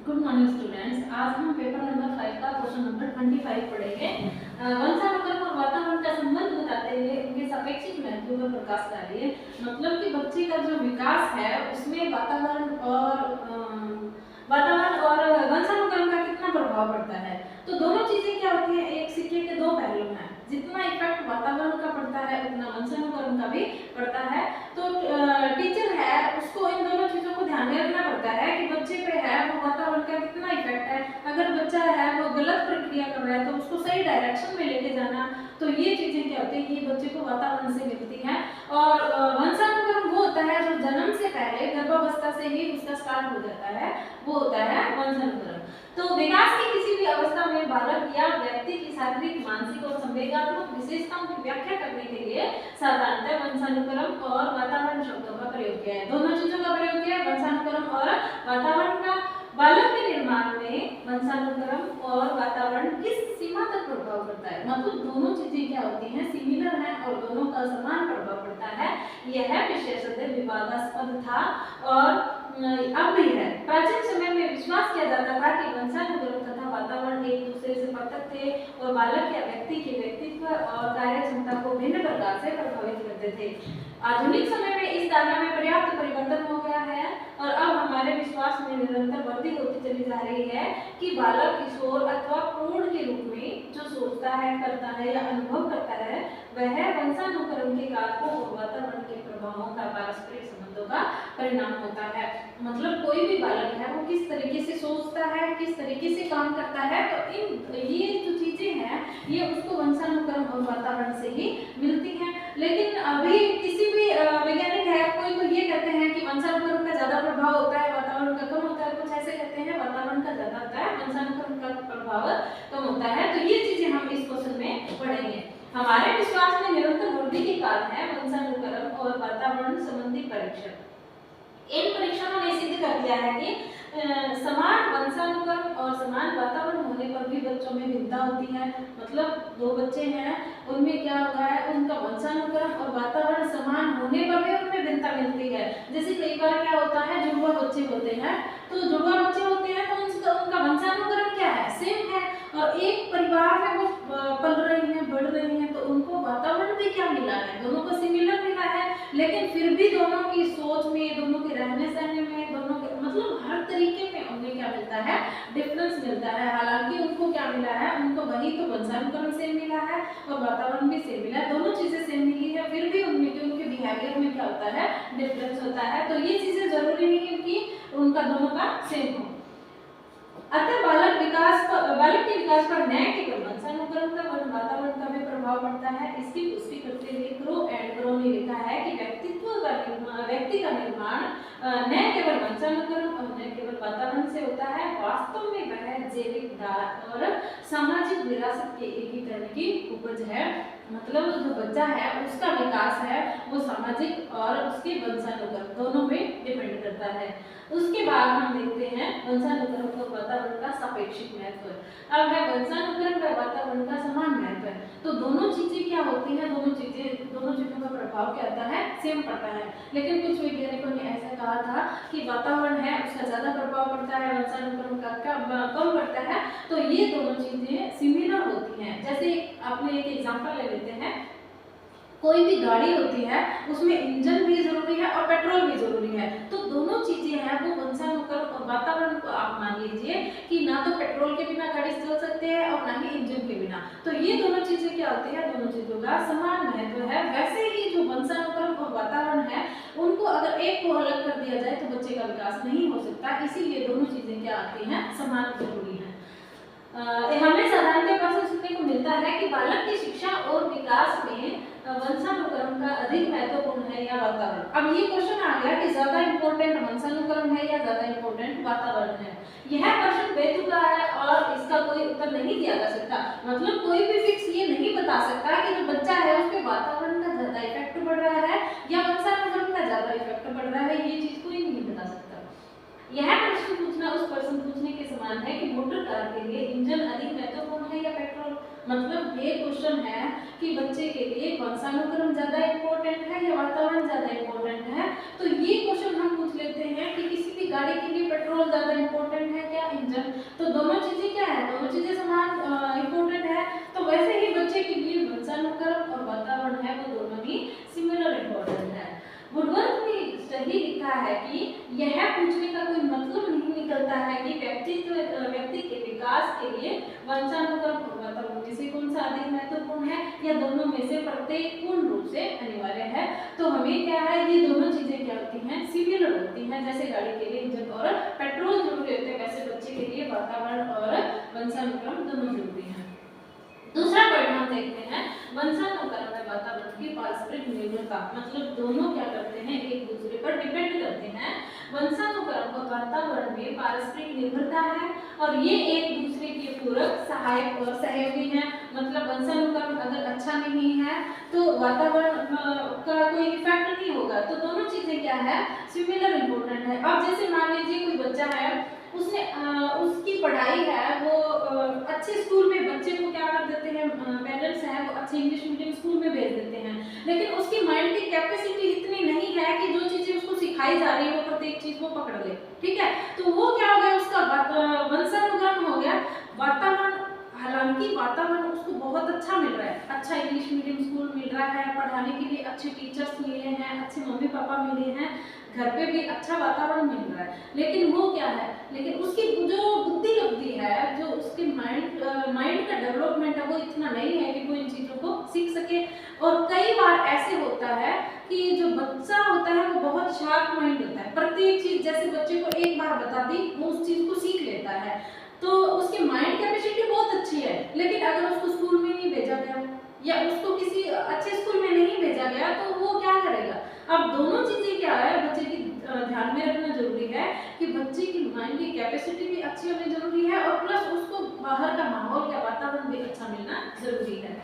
Good morning students. आज हम paper number 5 का क्वेश्चन नंबर 25 पढ़ेंगे। वंशानुक्रम और वातावरण का संबंध बताते हुए उनके सापेक्षिक महत्व पर प्रकाश डालिए। मतलब कि बच्चे का जो विकास है उसमें वातावरण और वंशानुक्रम का कितना प्रभाव पड़ता है। तो दोनों चीजें क्या होती है, एक सिक्के के दो पहलू हैं। जितना इफेक्ट वातावरण का पड़ता है उतना वंशानुक्रम का भी पड़ता है। तो टीचर है उसको इन दोनों चीजों को ध्यान में रखना पड़ता है कि बच्चे पे है वो वातावरण का कितना इफेक्ट है। अगर बच्चा है वो गलत प्रक्रिया कर रहा है तो उसको सही डायरेक्शन में लेके जाना। तो ये चीजें क्या होती है, ये बच्चे को वातावरण से मिलती हैं। और वंशानुक्रम वो होता है जो जन्म से पहले गर्भावस्था से ही उसका स्टार्ट हो जाता है, वो होता है वंशानुक्रम। तो विकास की किसी भी अवस्था में बालक या व्यक्ति की शारीरिक, मानसिक और संवेगात्मक विशेषताओं की व्याख्या करने के लिए साधारणतः वंशानुक्रम और वातावरण शब्दों का प्रयोग किया है। दोनों चीजों का प्रयोग किया है, वंशानुक्रम और वातावरण का। बालक के निर्माण में वंशानुक्रम और वातावरण किस सीमा तक प्रभाव पड़ता है, मतलब दोनों चीजें क्या होती हैं, सिमिलर हैं और दोनों का समान प्रभाव पड़ता है। यह विशेषतः विवादास्पद था और अब भी है। प्राचीन समय में विश्वास किया जाता था कि वंशानुक्रम तथा वातावरण एक दूसरे से पृथक थे और बालक या व्यक्ति के व्यक्तित्व और कार्य क्षमता को भिन्न प्रकार से प्रभावित करते थे। आधुनिक समय में इस धारणा में पर्याप्त परिवर्तन हो गया है और अब हमारे विश्वास में निरंतर वृद्धि होती चली जा रही है कि बालक, किशोर अथवा पूर्ण के रूप में जो सोचता है, करता है या अनुभव करता है वह वंशानुक्रम के कारकों और वातावरण के प्रभावों का पारस्परिक संबंधों का परिणाम होता है। मतलब कोई भी बालक है वो किस तरीके से सोचता है, किस तरीके से काम करता है, तो ये जो चीजें हैं ये उसको वंशानुक्रम और वातावरण से ही मिलती हैं। लेकिन अभी किसी भी वैज्ञानिक है कोई तो ये कहते हैं कि वंशानुक्रम का ज्यादा प्रभाव होता है, वातावरण का कम होता है। कुछ ऐसे कहते हैं वातावरण का ज्यादा होता है, वंशानुक्रम का प्रभाव कम होता है। तो ये चीजें हम इस क्वेश्चन में पढ़ेंगे। हमारे विश्वास में निरंतर वृद्धि के कारण है वंशानुक्रम और वातावरण संबंधी परीक्षण। इन परीक्षणों ने सिद्ध कर दिया है कि समान वंशानुक्रम और समान वातावरण होने पर भी बच्चों में भिन्नता होती है। मतलब दो बच्चे हैं उनमें क्या होगा है, उनका वंशानुक्रम और वातावरण समान होने पर भी उनमें भिन्नता मिलती है। जैसे कई बार क्या होता है, जुड़वा बच्चे होते हैं, तो जुड़वा बच्चे होते हैं तो उनका वंशानुक्रम क्या है, सेम है और एक परिवार में वो पल रही हैं, बढ़ रही हैं, तो उनको वातावरण भी क्या मिला है, दोनों को सिमिलर मिला है। लेकिन फिर भी दोनों की सोच में, दोनों के रहने सहने में, दोनों के मतलब हर तरीके में उन्हें क्या मिलता है, डिफरेंस मिलता है। हालांकि उनको क्या मिला है, उनको वही तो वंशानुक्रम सेम मिला है और वातावरण भी सेम मिला है, दोनों चीजें सेम मिली है, फिर भी उनमें उनके बिहेवियर में क्या होता है, डिफरेंस होता है। तो ये चीजें जरूरी नहीं है कि उनका दोनों का सेम हो। अतः बालक के विकास पर न केवल वंशानुक्रम का वातावरण का भी प्रभाव पड़ता है। इसकी पुष्टि करते हुए क्रो एंड क्रो ने लिखा है कि व्यक्ति का निर्माण न केवल वंशानुक्रम और न केवल वातावरण से होता है, वास्तव में वह जैविक और सामाजिक विरासत के एकीकरण की उपज है। मतलब जो बच्चा है उसका विकास है वो सामाजिक और उसके वंशानुक्रम दोनों पे डिपेंड करता है। उसके बाद हम देखते हैं वंशानुक्रम और वातावरण का सापेक्षिक महत्व। अब है वंशानुक्रम का वातावरण का समान महत्व है। तो दोनों चीजें क्या होती हैं, दोनों चीजों का प्रभाव क्या होता है, सेम पड़ता है। लेकिन कुछ वैज्ञानिकों ने ऐसा कहा था कि वातावरण है उसका ज्यादा प्रभाव पड़ता है, वंशानुक्रम का कम पड़ता है। तो ये दोनों चीजें सिमिलर होती हैं। जैसे आपने एक एग्जांपल ले लेते हैं, कोई भी गाड़ी होती है उसमें इंजन भी जरूरी है और पेट्रोल भी जरूरी है। तो दोनों चीजें हैं वो वंशानुक्रम और वातावरण को आप मान लीजिए कि ना तो पेट्रोल के बिना गाड़ी चल सकती है और ना ही इंजन के बिना। तो ये दोनों चीजें क्या होती है, दोनों चीजों का समान महत्व है। वैसे ही जो वंशानुक्रम और वातावरण है उनको अगर एक को अलग कर दिया जाए तो बच्चे का विकास नहीं हो सकता। इसीलिए दोनों चीजें क्या आती हैं, समान जरूरी है। हमें साधारणतः प्रश्न सुनने को मिलता है कि बालक की शिक्षा और विकास में वंशानुक्रम का अधिक महत्वपूर्ण है या वातावरण। अब ये क्वेश्चन आ गया कि ज्यादा इंपॉर्टेंट वंशानुक्रम है या ज्यादा इंपॉर्टेंट वातावरण है। यह प्रश्न बेतुका है और इसका कोई उत्तर नहीं दिया जा सकता। मतलब कोई भी फिक्स ये नहीं बता सकता कि जो बच्चा है उस पर वातावरण का ज्यादा इफेक्ट पड़ रहा है या वंशानुक्रम का ज्यादा इफेक्ट पड़ रहा है, ये चीज कोई नहीं बता सकता। यह प्रश्न पूछना उस प्रश्न पूछने के समान है कि मोटर कार के लिए इंजन अधिक महत्वपूर्ण है या पेट्रोल। मतलब ये क्वेश्चन है कि बच्चे के लिए वंशानुक्रम ज्यादा इंपॉर्टेंट है या वातावरण ज्यादा इंपॉर्टेंट है। तो ये क्वेश्चन हम पूछ लेते हैं कि किसी भी गाड़ी के लिए पेट्रोल ज्यादा इंपॉर्टेंट है क्या, बोलता है कि व्यक्ति के विकास के लिए वंशानुक्रम और वातावरण में से कौन सा अधिक महत्वपूर्ण है, या दोनों में से प्रत्येक पूर्ण रूप से अनिवार्य है। तो हमें क्या है, ये दोनों चीजें क्या होती हैं, सिमिलर होती हैं। जैसे गाड़ी के लिए इंजन और पेट्रोल जरूरी होते हैं, वैसे बच्चे के लिए वातावरण और वंशानुक्रम दोनों जरूरी हैं। दूसरा परिणाम देखते हैं, वंशानुक्रम में वातावरण की पारस्परिक निर्भरता, मतलब दोनों क्या करते हैं, एक दूसरे पर डिपेंड करते हैं। वंशानुक्रम और वातावरण में पारस्परिक निर्भरता है और ये एक दूसरे के पूरक, सहायक और सहयोगी हैं। मतलब वंशानुक्रम अगर अच्छा नहीं है तो वातावरण का कोई इफेक्ट नहीं होगा। तो दोनों चीजें क्या है, सिमिलर इंपॉर्टेंट है। अब जैसे मान लीजिए कोई बच्चा है, उसने उसकी पढ़ाई है वो अच्छे स्कूल में, बच्चे को क्या कर देते हैं पेरेंट्स हैं, वो अच्छे इंग्लिश मीडियम स्कूल में भेज देते हैं, लेकिन उसकी माइंड की कैपेसिटी इतनी नहीं है कि जो चीजें उसको सिखाई जा रही है वो प्रत्येक चीज को पकड़ ले। ठीक है, तो वो क्या हो गया, उसका वंशानुक्रम हो गया। वातावरण, हालांकि वातावरण उसको बहुत अच्छा मिल रहा है, अच्छा इंग्लिश मीडियम स्कूल मिल रहा है, पढ़ाने के लिए अच्छे टीचर्स मिले हैं, अच्छे मम्मी पापा मिले हैं, घर पे भी अच्छा वातावरण मिल रहा है, लेकिन वो क्या है, लेकिन उसकी जो बुद्धि लगती है, जो उसके माइंड का डेवलपमेंट है वो इतना नहीं है कि वो इन चीजों को सीख सके। और कई बार ऐसे होता है कि जो बच्चा होता है वो बहुत शार्प माइंड होता है, प्रत्येक चीज जैसे बच्चे को एक बार बता दी वो उस चीज को सीख लेता है, तो उसकी माइंड कैपेसिटी बहुत अच्छी है। लेकिन अगर उसको स्कूल में नहीं भेजा गया या उसको किसी अच्छे स्कूल में नहीं भेजा गया तो वो क्या करेगा। अब दोनों चीजें क्या है, बच्चे की ध्यान में रखना जरूरी है कि बच्चे की माइंड की कैपेसिटी भी अच्छी होनी जरूरी है और प्लस उसको बाहर का माहौल का वातावरण भी अच्छा मिलना जरूरी है।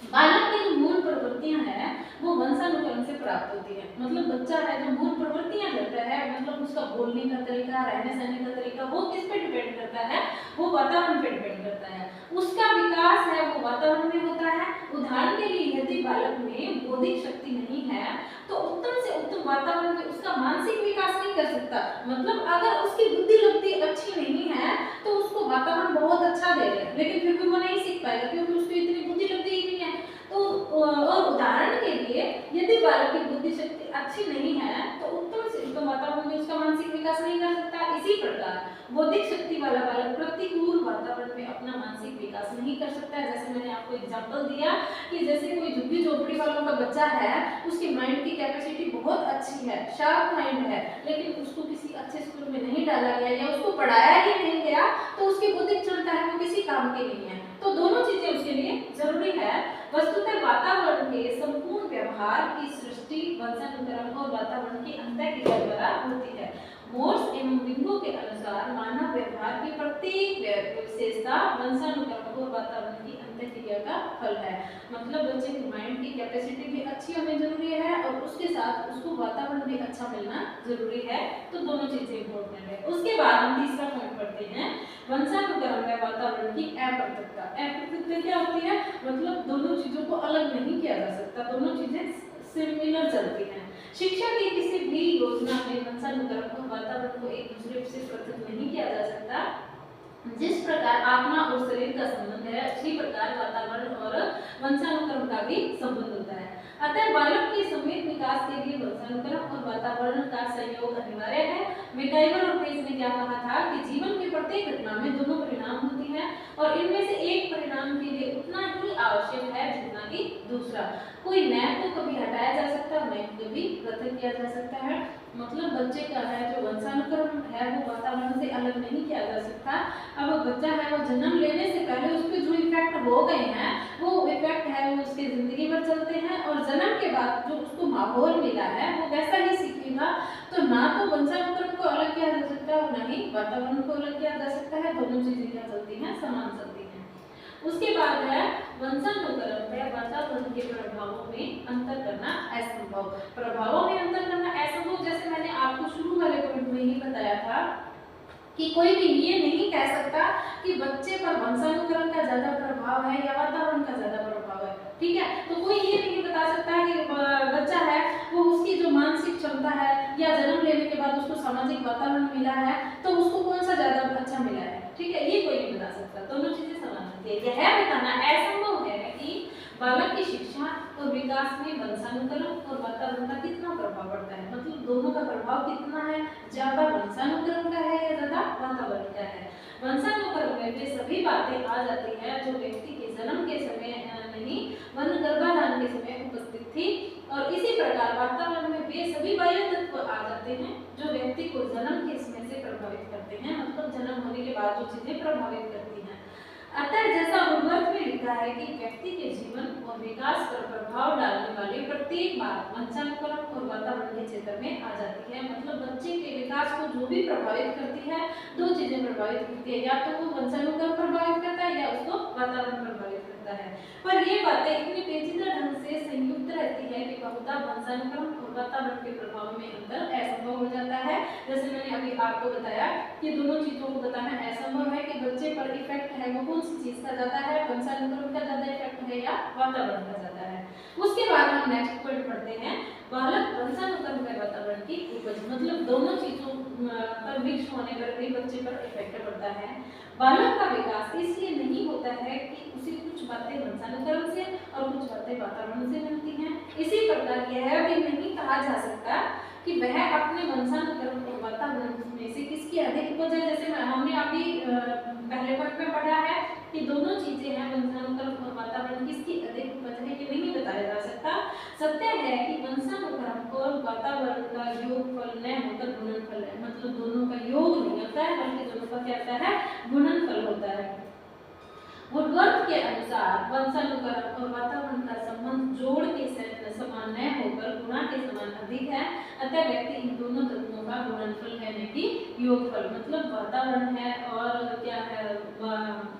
बालक की जो मूल प्रवृत्तियां हैं वो वंशानुक्रम से प्राप्त होती है। मतलब बच्चा है जो मूल प्रवृत्तियां करता है, मतलब उसका बोलने का तरीका, रहने सहने का तरीका, वो किस पे डिपेंड करता है, वो वातावरण पे डिपेंड करता है। उसका विकास है वो वातावरण में होता है। उदाहरण के लिए यदि बालक में बौद्धिक शक्ति नहीं है तो उत्तम से उत्तम वातावरण में उसका मानसिक विकास नहीं कर सकता। मतलब अगर उसकी बुद्धि लगती अच्छी नहीं है तो उसको वातावरण बहुत अच्छा देगा, लेकिन फिर भी वो नहीं सीख पाएगा क्योंकि उसकी इतनी बुद्धि लगती ही नहीं है। तो और उदाहरण के लिए यदि बालक की बुद्धि शक्ति अच्छी नहीं है तो उत्तम से उत्तम वातावरण में उसका मानसिक विकास नहीं कर सकता। इसी प्रकार बौद्धिक शक्ति वाला बालक प्रतिकूल वातावरण में अपना मानसिक विकास नहीं कर सकता है। जैसे मैंने आपको एग्जांपल दिया कि जैसे कोई झुग्गी झोपड़ी वालों का बच्चा है, उसकी माइंड की कैपेसिटी बहुत अच्छी है, शार्प माइंड है, लेकिन उसको किसी अच्छे स्कूल में नहीं डाला गया या उसको पढ़ाया ही नहीं गया तो उसकी बौद्धिक क्षमता है वो किसी काम की नहीं है। तो दोनों चीजें उसके लिए जरूरी है। वस्तुतः वातावरण के संपूर्ण व्यवहार की सृष्टि वंशानुक्रम और वातावरण की अंतःक्रिया द्वारा होती है। मोर्स एवं रिंगो के अनुसार मानव व्यवहार की प्रत्येक विशेषता वंशानुक्रम और वातावरण की अंतःक्रिया का फल है। मतलब बच्चे की माइंड की कैपेसिटी भी अच्छी होनी जरूरी है और उसके साथ उसको वातावरण भी अच्छा मिलना जरूरी है। तो दोनों चीजें इंपॉर्टेंट है। उसके बाद हम तीसरा पॉइंट पढ़ते हैं, वंशानुक्रम में वातावरण की अपृथकता। अपृथकता क्या होती है, मतलब दोनों चीजों को अलग नहीं किया जा सकता, दोनों चीजें सिमिलर चलती हैं। शिक्षा की किसी भी योजना में वंशानुक्रम और वातावरण को एक दूसरे से पृथक नहीं किया जा सकता। जिस प्रकार आत्मा और शरीर का संबंध है उसी प्रकार वातावरण और वंशानुक्रम का भी संबंध होता है। अतः बालक के समृद्ध विकास के लिए वंशानुक्रम और वातावरण का सहयोग अनिवार्य है। मैकाइवर और पेज ने क्या कहा था कि जीवन की प्रत्येक घटना में दोनों परिणाम होती हैं और इनमें से एक परिणाम के लिए उतना ही आवश्यक है जितना कि दूसरा। कोई नैब को कभी हटाया जा सकता है, नैब को कभी पृथक किया जा सकता है। मतलब बच्चे का है जो वंशानुक्रम है वो वातावरण से अलग नहीं किया जा सकता। अब बच्चा है वो जन्म लेने से पहले उस पर जो इफेक्ट हो गए हैं वो इफेक्ट है वो उसकी जिंदगी भर चलते हैं और जन्म के बाद जो उसको माहौल मिला है वो वैसा ही सीखेगा। तो ना तो वंशानुक्रम को अलग किया जा सकता है और ना ही वातावरण को अलग किया जा सकता है। दोनों चीजें क्या चलती हैं, समान चलती हैं। उसके बाद है वंशानुक्रम में वातावरण के प्रभावों में अंतर करना असंभव। प्रभावों में अंतर करना असंभव, जैसे मैंने आपको शुरू वाले पॉइंट में ही बताया था कि कोई भी ये नहीं कह सकता कि बच्चे पर वंशानुक्रम का ज्यादा प्रभाव है या वातावरण का ज्यादा प्रभाव है। ठीक है, तो कोई ये नहीं बता सकता कि बच्चा है वो उसकी जो मानसिक क्षमता है या जन्म लेने के बाद उसको सामाजिक वातावरण मिला है तो उसको कौन सा ज्यादा अच्छा मिला है। ठीक है, ये कोई नहीं बता सकता, दोनों चीजें समान होती है। यह बताना असंभव है कि बालक की शिक्षा और विकास में वंशानुक्रम और वातावरण का कितना प्रभाव पड़ता है। मतलब दोनों का प्रभाव कितना है, ज्यादा वंशानुक्रम का है या ज्यादा वातावरण क्या है। वंशानुक्रम में वे सभी बातें आ जाती हैं जो व्यक्ति के जन्म के समय नहीं वरन गर्भाधान के समय उपस्थित थी, और इसी प्रकार वातावरण में वे सभी बाह्य तत्व आ जाते हैं जो व्यक्ति को जन्म के समय से प्रभावित करते हैं, मतलब जन्म होने के बाद जो चीजें प्रभावित करती हैं। अतः जैसा वुडवर्थ में लिखा है कि व्यक्ति के जीवन और विकास पर प्रभाव डालने वाली प्रत्येक बात वंशानुक्रम और वातावरण के क्षेत्र में आ जाती है। मतलब बच्चे के विकास को जो भी प्रभावित करती है, दो चीजें प्रभावित करती है, या तो वो वंशानुक्रम प्रभावित करता है या उसको वातावरण प्रभावित करता है। पर ये बातें इतनी पेचीदा ढंग से संयुक्त रहती है कि बहुधा वंशानुक्रम और वातावरण के प्रभाव में अंतर असंभव हो जाता है। जैसे मैंने अभी आपको बताया कि दोनों चीजों को बताना असंभव है कि बच्चे पर इफेक्ट है वो कौन सी चीज का ज्यादा है, वंशानुक्रम का ज्यादा इफेक्ट है या वातावरण का ज्यादा है। उसके बाद हम नेक्स्ट पॉइंट पढ़ते हैं, बालक वंशानुक्रम में वातावरण की उपज, मतलब दोनों चीजों पर मिक्स होने पर भी बच्चे पर इफेक्ट पड़ता है। बालक का विकास इसलिए नहीं होता है कि उसे कुछ बातें वंशानुक्रम से और कुछ बातें वातावरण से मिलती हैं। इसी प्रकार यह भी नहीं कहा जा सकता कि वह अपने वंशानुक्रम और वातावरण में से किसकी अधिक उपज है। जैसे हमने अभी पहले पॉइंट में पढ़ा है कि दोनों चीजें हैं, वंशानुक्रम और वातावरण, किसकी अधिक उपज है ये नहीं बताया जा सकता। सत्य है कि वंशानुक्रम और वातावरण का योगफल न होकर गुणनफल है, मतलब दोनों का योग नहीं होता है बल्कि दोनों का क्या होता है, गुणनफल होता है। वुडवर्थ के अनुसार वंशानुक्रम और वातावरण का संबंध जोड़ के समान न होकर गुणा के समान अधिक है, अतः व्यक्ति इन दोनों तत्वों का गुणनफल है न कि योगफल, मतलब वातावरण है और क्या है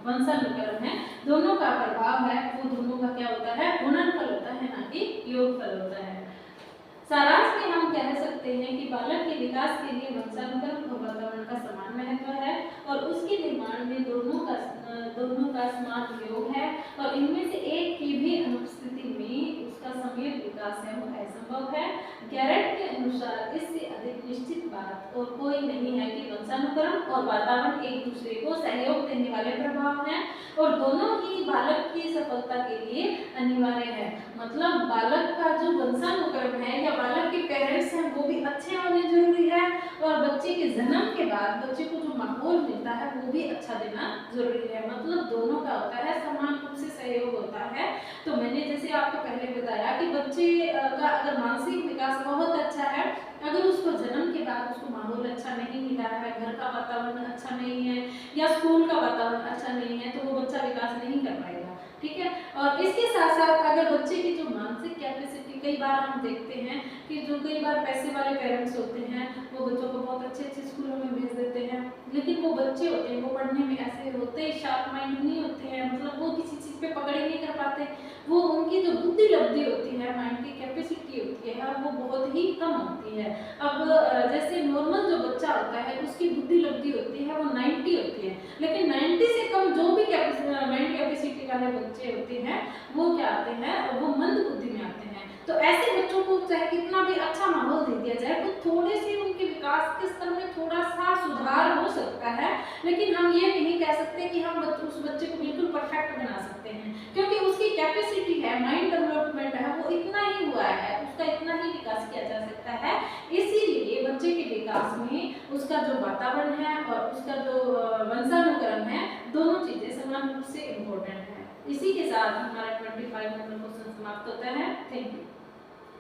वंशानुक्रम है, दोनों का प्रभाव है वो दोनों का क्या होता है, गुणनफल होता है ना कि योगफल होता है। सारांश में हम कह सकते हैं कि बालक के विकास के लिए वंशानुक्रम और वातावरण का समान महत्व है और उसके निर्माण में दोनों का समान योग है, और इनमें से एक की भी अनुपस्थिति में उसका सम्यक विकास है वो असंभव है। गैरेट के अनुसार इससे अधिक निश्चित बात और कोई नहीं है कि वंशानुक्रम और वातावरण एक दूसरे को सहयोग देने वाले प्रभाव हैं और दोनों ही बालक की सफलता के लिए अनिवार्य है। मतलब बालक का जो वंशानुक्रम है या बालक के पेरेंट्स हैं वो भी अच्छे होने जरूरी है, और बच्चे के जन्म के बाद बच्चे को जो माहौल मिलता है वो भी अच्छा देना जरूरी है। मतलब दोनों का होता है, समान रूप से सहयोग होता है। तो मैंने जैसे आपको पहले बताया कि बच्चे का अगर मानसिक विकास बहुत अच्छा है, अगर उसको जन्म के बाद उसको माहौल अच्छा नहीं मिला है, घर का वातावरण अच्छा नहीं है या स्कूल का वातावरण अच्छा नहीं है, तो वो बच्चा विकास नहीं कर पाएगा, ठीक है। और इसके साथ साथ अगर बच्चे की जो मानसिक कैपेसिटी, कई बार हम देखते हैं कि जो कई बार पैसे वाले पेरेंट्स होते हैं वो बच्चों को बहुत अच्छे अच्छे स्कूलों में भेज देते हैं, लेकिन वो बच्चे होते हैं वो पढ़ने में ऐसे होते शार्प माइंड नहीं होते हैं, मतलब वो किसी चीज़ पे पकड़ नहीं कर पाते, वो उनकी जो बुद्धि लब्धि होती है, माइंड की कैपेसिटी होती है वो बहुत ही कम होती है। अब जैसे नॉर्मल जो बच्चा होता है उसकी बुद्धि लब्धि होती है वो 90 होती है, लेकिन 90 से कम जो भी माइंड कैपेसिटी वाले बच्चे होते हैं वो क्या आते हैं, वो मंद बुद्धि में आते हैं। तो ऐसे बच्चों को चाहे कितना भी अच्छा माहौल दे दिया जाए तो थोड़े से उनके विकास के स्तर में थोड़ा सा सुधार हो सकता है, लेकिन हम ये नहीं कह सकते कि हम उस बच्चे को बिल्कुल परफेक्ट बना सकते हैं, क्योंकि उसकी कैपेसिटी है, माइंड डेवलपमेंट है, वो इतना ही हुआ है, उसका इतना ही विकास किया जा सकता है। इसीलिए बच्चे के विकास में उसका जो वातावरण है और उसका जो वंशानुक्रम है, दोनों चीजें समान रूप से इम्पोर्टेंट है। इसी के साथ हमारा 25 नंबर क्वेश्चन समाप्त होता है। Thank you.